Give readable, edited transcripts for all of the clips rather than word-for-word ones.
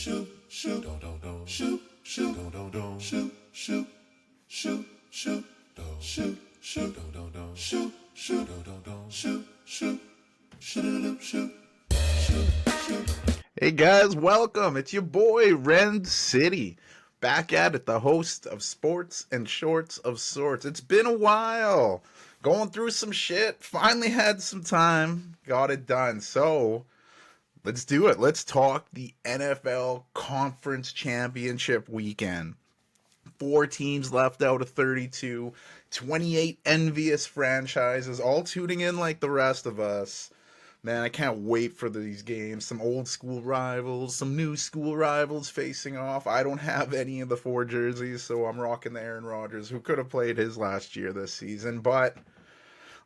Hey guys, welcome. It's your boy Rencity, back at it, the host of Sports and Shorts of Sorts. It's been a while, going through some shit. Finally had some time, got it done. So let's do it. Let's talk the NFL Conference Championship weekend. 4 teams left out of 32, 28 envious franchises, all tuning in like the rest of us. Man, I can't wait for these games. Some old school rivals, some new school rivals facing off. I don't have any of the 4 jerseys, so I'm rocking the Aaron Rodgers, who could have played his last year this season. But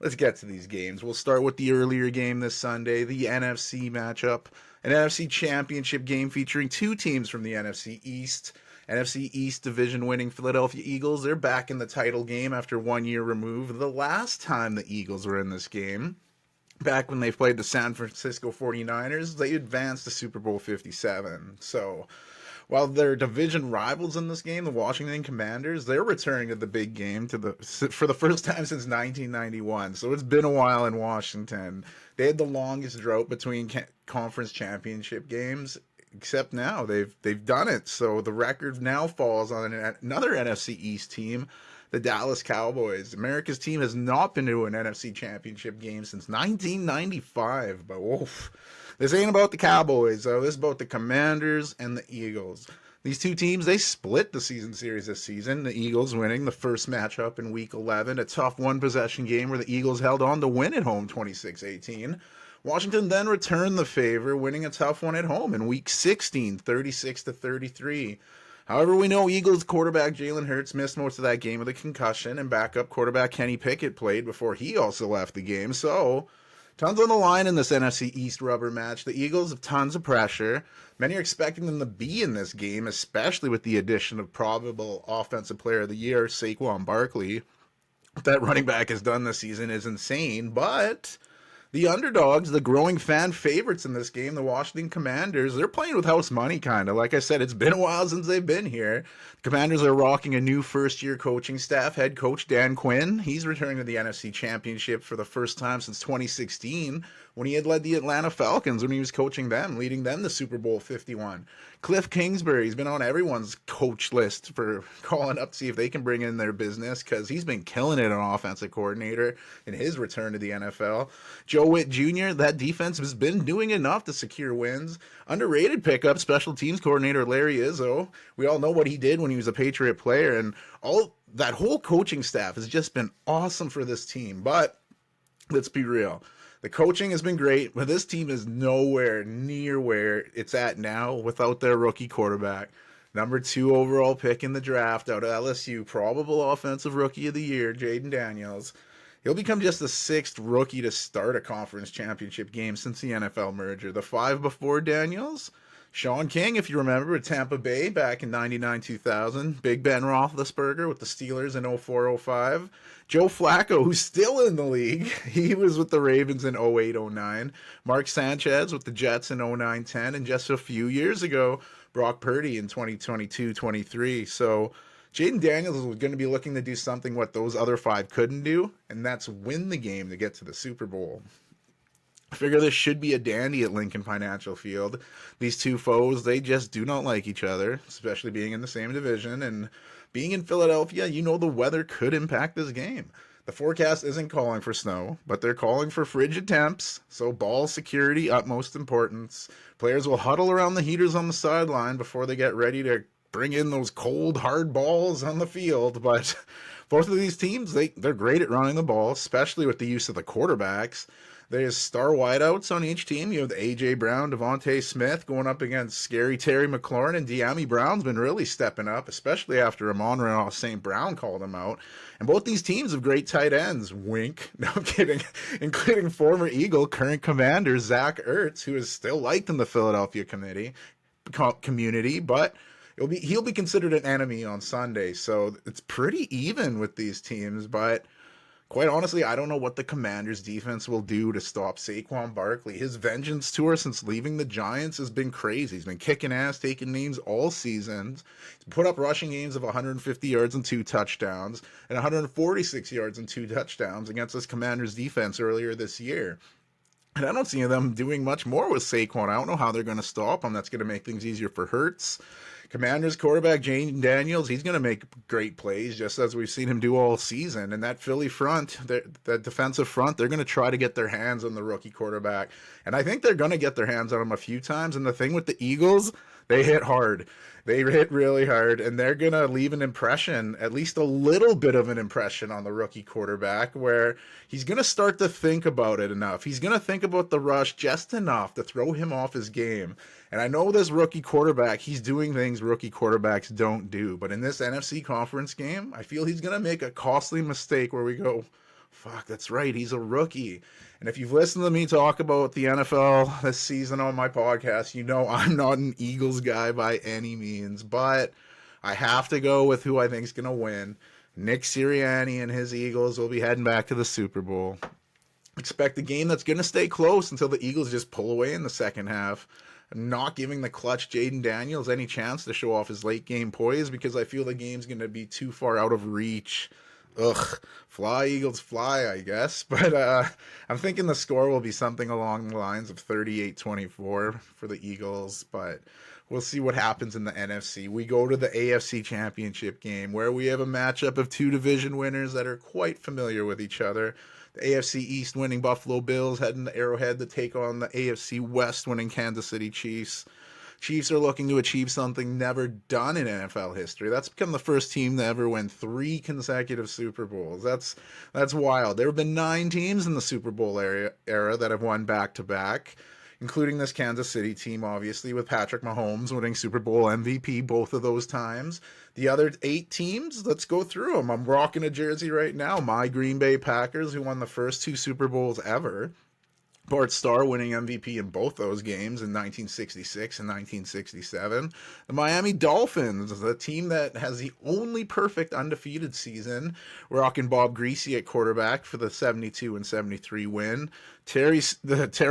let's get to these games. We'll start with the earlier game this Sunday, the NFC matchup. An NFC Championship game featuring 2 teams from the NFC East. NFC East division winning Philadelphia Eagles. They're back in the title game after 1 year removed. The last time the Eagles were in this game, back when they played the San Francisco 49ers, they advanced to Super Bowl 57. So while they're division rivals in this game, the Washington Commanders, they're returning to the big game for the first time since 1991. So it's been a while in Washington. They had the longest drought between conference championship games, except now they've done it. So the record now falls on another NFC East team, the Dallas Cowboys. America's team has not been to an NFC Championship game since 1995. But woof, this ain't about the Cowboys, though. This is about the Commanders and the Eagles. These 2 teams, they split the season series this season. The Eagles winning the first matchup in Week 11, a tough one-possession game where the Eagles held on to win at home 26-18. Washington then returned the favor, winning a tough one at home in Week 16, 36-33. However, we know Eagles quarterback Jalen Hurts missed most of that game with a concussion, and backup quarterback Kenny Pickett played before he also left the game. So, tons on the line in this NFC East rubber match. The Eagles have tons of pressure. Many are expecting them to be in this game, especially with the addition of probable Offensive Player of the Year, Saquon Barkley. What that running back has done this season is insane, but the underdogs, the growing fan favorites in this game, the Washington Commanders, they're playing with house money, kind of. Like I said, it's been a while since they've been here. The Commanders are rocking a new first-year coaching staff. Head coach Dan Quinn, he's returning to the NFC Championship for the first time since 2016, when he had led the Atlanta Falcons when he was coaching them, leading them to Super Bowl 51. Cliff Kingsbury's been on everyone's coach list for calling up to see if they can bring in their business, because he's been killing it on offensive coordinator in his return to the NFL. Joe Witt Jr., that defense has been doing enough to secure wins. Underrated pickup, special teams coordinator Larry Izzo. We all know what he did when he was a Patriot player, and all that whole coaching staff has just been awesome for this team. But let's be real. The coaching has been great, but this team is nowhere near where it's at now without their rookie quarterback. Number 2 overall pick in the draft out of LSU, probable offensive rookie of the year, Jaden Daniels. He'll become just the 6th rookie to start a conference championship game since the NFL merger. The 5 before Daniels, Sean King, if you remember, at Tampa Bay back in 99-2000. Big Ben Roethlisberger with the Steelers in 04-05. Joe Flacco, who's still in the league. He was with the Ravens in 08-09. Mark Sanchez with the Jets in 09-10. And just a few years ago, Brock Purdy in 2022-23. So Jaden Daniels is going to be looking to do something what those other 5 couldn't do, and that's win the game to get to the Super Bowl. I figure this should be a dandy at Lincoln Financial Field. These 2 foes, they just do not like each other, especially being in the same division. And being in Philadelphia, you know the weather could impact this game. The forecast isn't calling for snow, but they're calling for frigid temps, so ball security utmost importance. Players will huddle around the heaters on the sideline before they get ready to bring in those cold, hard balls on the field. But both of these teams, they're great at running the ball, especially with the use of the quarterbacks. There's star wideouts on each team. You have the A.J. Brown, Devontae Smith going up against scary Terry McLaurin, and De'Ami Brown's been really stepping up, especially after Amon-Ra St. Brown called him out. And both these teams have great tight ends. Wink. No, I'm kidding. Including former Eagle, current Commander Zach Ertz, who is still liked in the Philadelphia community, but he'll be considered an enemy on Sunday. So it's pretty even with these teams, but Quite honestly, I don't know what the Commanders defense will do to stop Saquon Barkley. His vengeance tour since leaving the Giants has been crazy. He's been kicking ass, taking names all seasons. He's put up rushing games of 150 yards and 2 touchdowns and 146 yards and 2 touchdowns against this Commanders defense earlier this year. And I don't see them doing much more with Saquon. I don't know how they're going to stop him. That's going to make things easier for Hurts. Commanders quarterback Jaden Daniels, he's going to make great plays, just as we've seen him do all season. And that Philly front, that defensive front, they're going to try to get their hands on the rookie quarterback. And I think they're going to get their hands on him a few times. And the thing with the Eagles, they hit hard. They hit really hard, and they're going to leave an impression, at least a little bit of an impression on the rookie quarterback, where he's going to start to think about it enough. He's going to think about the rush just enough to throw him off his game. And I know this rookie quarterback, he's doing things rookie quarterbacks don't do. But in this NFC conference game, I feel he's going to make a costly mistake where we go, fuck, that's right, he's a rookie. And if you've listened to me talk about the NFL this season on my podcast, you know I'm not an Eagles guy by any means, but I have to go with who I think is going to win. Nick Sirianni and his Eagles will be heading back to the Super Bowl. Expect a game that's going to stay close until the Eagles just pull away in the second half, not giving the clutch Jaden Daniels any chance to show off his late game poise, because I feel the game's going to be too far out of reach. Ugh, fly Eagles fly, I guess. But I'm thinking the score will be something along the lines of 38-24 for the Eagles. But we'll see what happens in the NFC. We go to the AFC Championship game, where we have a matchup of two division winners that are quite familiar with each other. The AFC East winning Buffalo Bills heading to Arrowhead to take on the AFC West winning Kansas City Chiefs. Chiefs are looking to achieve something never done in NFL history. That's become the first team to ever win 3 consecutive Super Bowls. That's wild. There have been 9 teams in the Super Bowl era that have won back-to-back, including this Kansas City team, obviously, with Patrick Mahomes winning Super Bowl MVP both of those times. The other 8 teams, let's go through them. I'm rocking a jersey right now. My Green Bay Packers, who won the first 2 Super Bowls ever. Bart Starr winning MVP in both those games in 1966 and 1967. The Miami Dolphins, the team that has the only perfect undefeated season, rocking Bob Greasy at quarterback for the 72 and 73 win. Terry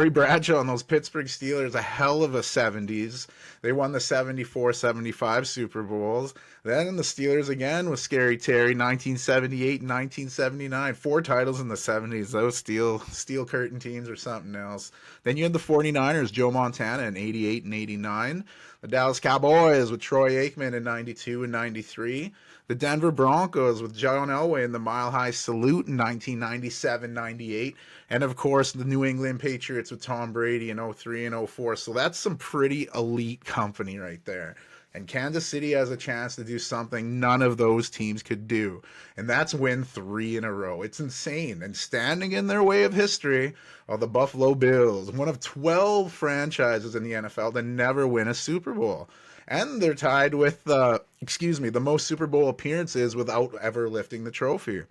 Bradshaw and those Pittsburgh Steelers, a hell of a 70s. They won the 74-75 Super Bowls. Then the Steelers again with Scary Terry, 1978 and 1979. 4 titles in the 70s. Those steel curtain teams are something else. Then you had the 49ers, Joe Montana in 88 and 89. The Dallas Cowboys with Troy Aikman in 92 and 93. The Denver Broncos with John Elway in the Mile High Salute in 1997-98. And, of course, the New England Patriots with Tom Brady in 03 and 04. So that's some pretty elite company right there. And Kansas City has a chance to do something none of those teams could do. And that's win 3 in a row. It's insane. And standing in their way of history are the Buffalo Bills, one of 12 franchises in the NFL to never win a Super Bowl. And they're tied with, the most Super Bowl appearances without ever lifting the trophy,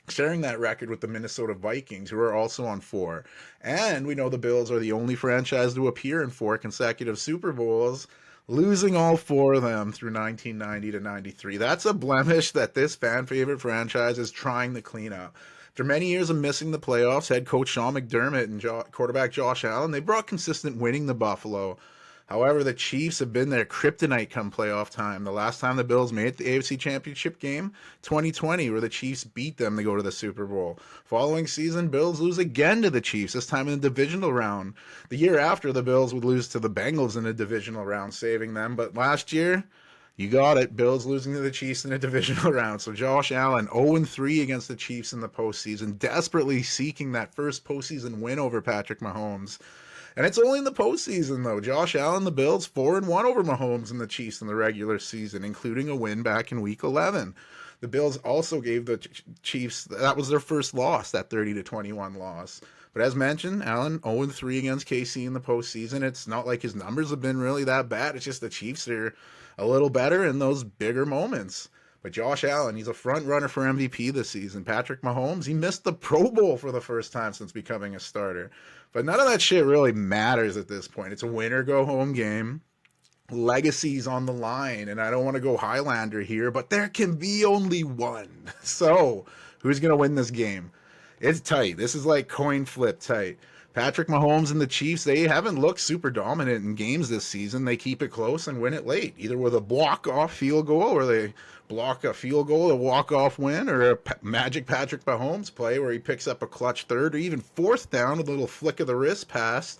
sharing that record with the Minnesota Vikings, who are also on 4. And we know the Bills are the only franchise to appear in 4 consecutive Super Bowls, losing all 4 of them through 1990 to 93. That's a blemish that this fan-favorite franchise is trying to clean up. After many years of missing the playoffs, head coach Sean McDermott and quarterback Josh Allen, they brought consistent winning to Buffalo. However, the Chiefs have been their kryptonite come playoff time. The last time the Bills made it the AFC Championship game, 2020, where the Chiefs beat them to go to the Super Bowl. Following season, Bills lose again to the Chiefs, this time in the divisional round. The year after, the Bills would lose to the Bengals in the divisional round, saving them. But last year, you got it, Bills losing to the Chiefs in the divisional round. So Josh Allen, 0-3 against the Chiefs in the postseason, desperately seeking that first postseason win over Patrick Mahomes. And it's only in the postseason, though. Josh Allen, the Bills, 4-1 over Mahomes and the Chiefs in the regular season, including a win back in Week 11. The Bills also gave the Chiefs, that was their first loss, that 30-21 loss. But as mentioned, Allen 0-3 against KC in the postseason. It's not like his numbers have been really that bad. It's just the Chiefs are a little better in those bigger moments. But Josh Allen, he's a front runner for MVP this season. Patrick Mahomes, he missed the Pro Bowl for the first time since becoming a starter. But none of that shit really matters at this point. It's a win-or-go-home game. Legacy's on the line, and I don't want to go Highlander here, but there can be only one. So, Who's going to win this game? It's tight. This is like coin flip tight. Patrick Mahomes and the Chiefs, they haven't looked super dominant in games this season. They keep it close and win it late, either with a block-off field goal or they block a field goal, a walk-off win, or a magic Patrick Mahomes play where he picks up a clutch third or even fourth down with a little flick of the wrist pass,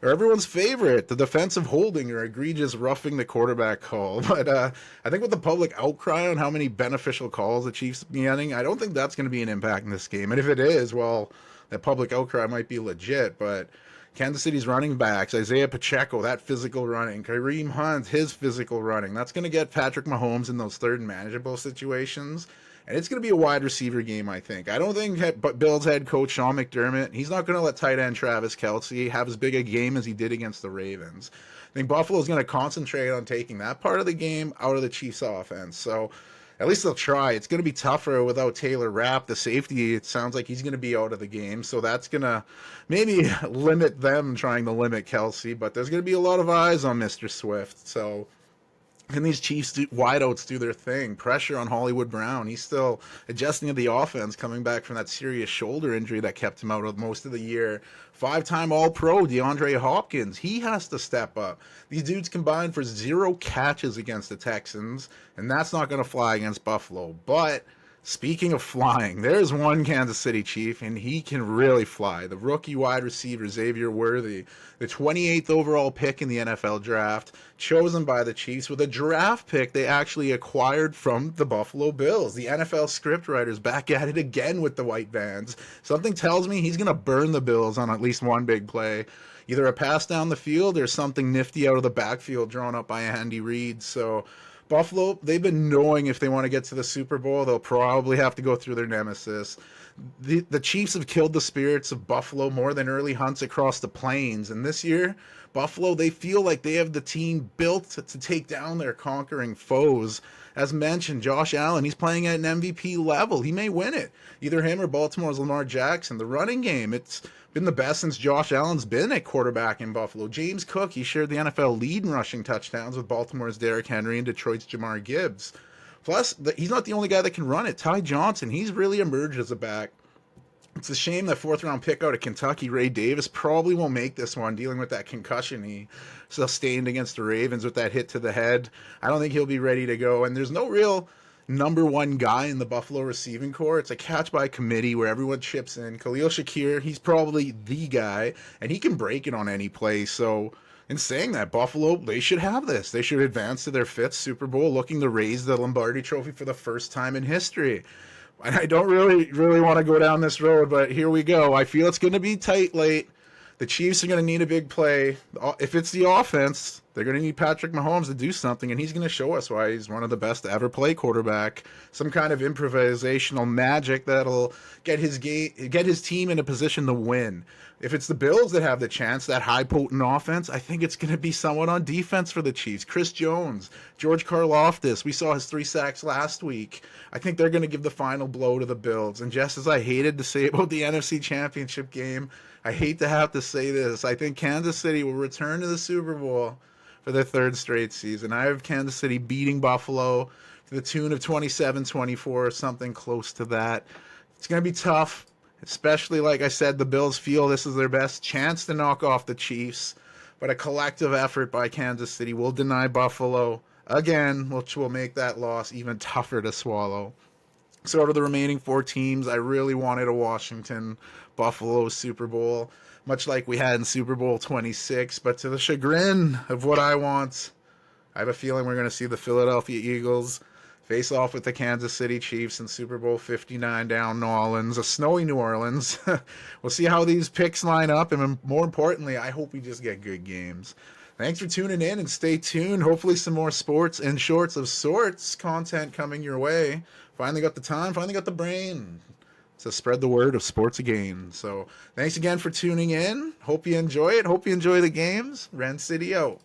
or everyone's favorite, the defensive holding or egregious roughing the quarterback call. But I think with the public outcry on how many beneficial calls the Chiefs are getting, I don't think that's going to be an impact in this game. And if it is, well, that public outcry might be legit. But Kansas City's running backs, Isaiah Pacheco, that physical running, Kareem Hunt, his physical running, that's going to get Patrick Mahomes in those third and manageable situations. And it's going to be a wide receiver game, I think. I don't think Bills head coach Sean McDermott, he's not going to let tight end Travis Kelce have as big a game as he did against the Ravens. I think Buffalo's going to concentrate on taking that part of the game out of the Chiefs' offense. So at least they'll try. It's going to be tougher without Taylor Rapp, the safety. It sounds like he's going to be out of the game. So that's going to maybe limit them trying to limit Kelce. But there's going to be a lot of eyes on Mr. Swift. So can these Chiefs wideouts do their thing? Pressure on Hollywood Brown. He's still adjusting to the offense, coming back from that serious shoulder injury that kept him out of most of the year. 5-time All-Pro DeAndre Hopkins. He has to step up. These dudes combined for 0 catches against the Texans, and that's not going to fly against Buffalo. But speaking of flying, there's one Kansas City Chief, and he can really fly. The rookie wide receiver, Xavier Worthy, the 28th overall pick in the NFL draft, chosen by the Chiefs with a draft pick they actually acquired from the Buffalo Bills. The NFL scriptwriters back at it again with the white bands. Something tells me he's going to burn the Bills on at least one big play. Either a pass down the field or something nifty out of the backfield drawn up by Andy Reid. So Buffalo, they've been knowing if they want to get to the Super Bowl, they'll probably have to go through their nemesis. The Chiefs have killed the spirits of Buffalo more than early hunts across the plains. And this year, Buffalo, they feel like they have the team built to take down their conquering foes. As mentioned, Josh Allen, he's playing at an MVP level. He may win it. Either him or Baltimore's Lamar Jackson. The running game, it's been the best since Josh Allen's been at quarterback in Buffalo. James Cook, he shared the NFL lead in rushing touchdowns with Baltimore's Derrick Henry and Detroit's Jamar Gibbs. Plus, he's not the only guy that can run it. Ty Johnson, he's really emerged as a back. It's a shame that 4th-round pick out of Kentucky, Ray Davis, probably won't make this one, dealing with that concussion he sustained against the Ravens with that hit to the head. I don't think he'll be ready to go, and there's no real number one guy in the Buffalo receiving corps. It's a catch by committee where everyone chips in. Khalil Shakir, he's probably the guy, and he can break it on any play. So in saying that, Buffalo, they should have this. They should advance to their 5th Super Bowl, looking to raise the Lombardi Trophy for the first time in history. And I don't really want to go down this road, but here we go. I feel it's going to be tight late. The Chiefs are going to need a big play. If it's the offense, they're going to need Patrick Mahomes to do something, and he's going to show us why he's one of the best to ever play quarterback. Some kind of improvisational magic that'll get his team in a position to win. If it's the Bills that have the chance, that high potent offense, I think it's going to be someone on defense for the Chiefs. Chris Jones, George Karlaftis, we saw his 3 sacks last week. I think they're going to give the final blow to the Bills. And just as I hated to say about the NFC Championship game, I hate to have to say this. I think Kansas City will return to the Super Bowl for their 3rd straight season. I have Kansas City beating Buffalo to the tune of 27-24 or something close to that. It's going to be tough, especially, like I said, the Bills feel this is their best chance to knock off the Chiefs. But a collective effort by Kansas City will deny Buffalo again, which will make that loss even tougher to swallow. So out of the remaining 4 teams, I really wanted a Washington-Buffalo Super Bowl, much like we had in Super Bowl 26. But to the chagrin of what I want, I have a feeling we're going to see the Philadelphia Eagles face off with the Kansas City Chiefs in Super Bowl 59 down New Orleans, a snowy New Orleans. We'll see how these picks line up, and more importantly, I hope we just get good games. Thanks for tuning in, and stay tuned. Hopefully some more sports and shorts of sorts content coming your way. Finally got the time, finally got the brain to spread the word of sports again. So thanks again for tuning in. Hope you enjoy it. Hope you enjoy the games. Rencity out.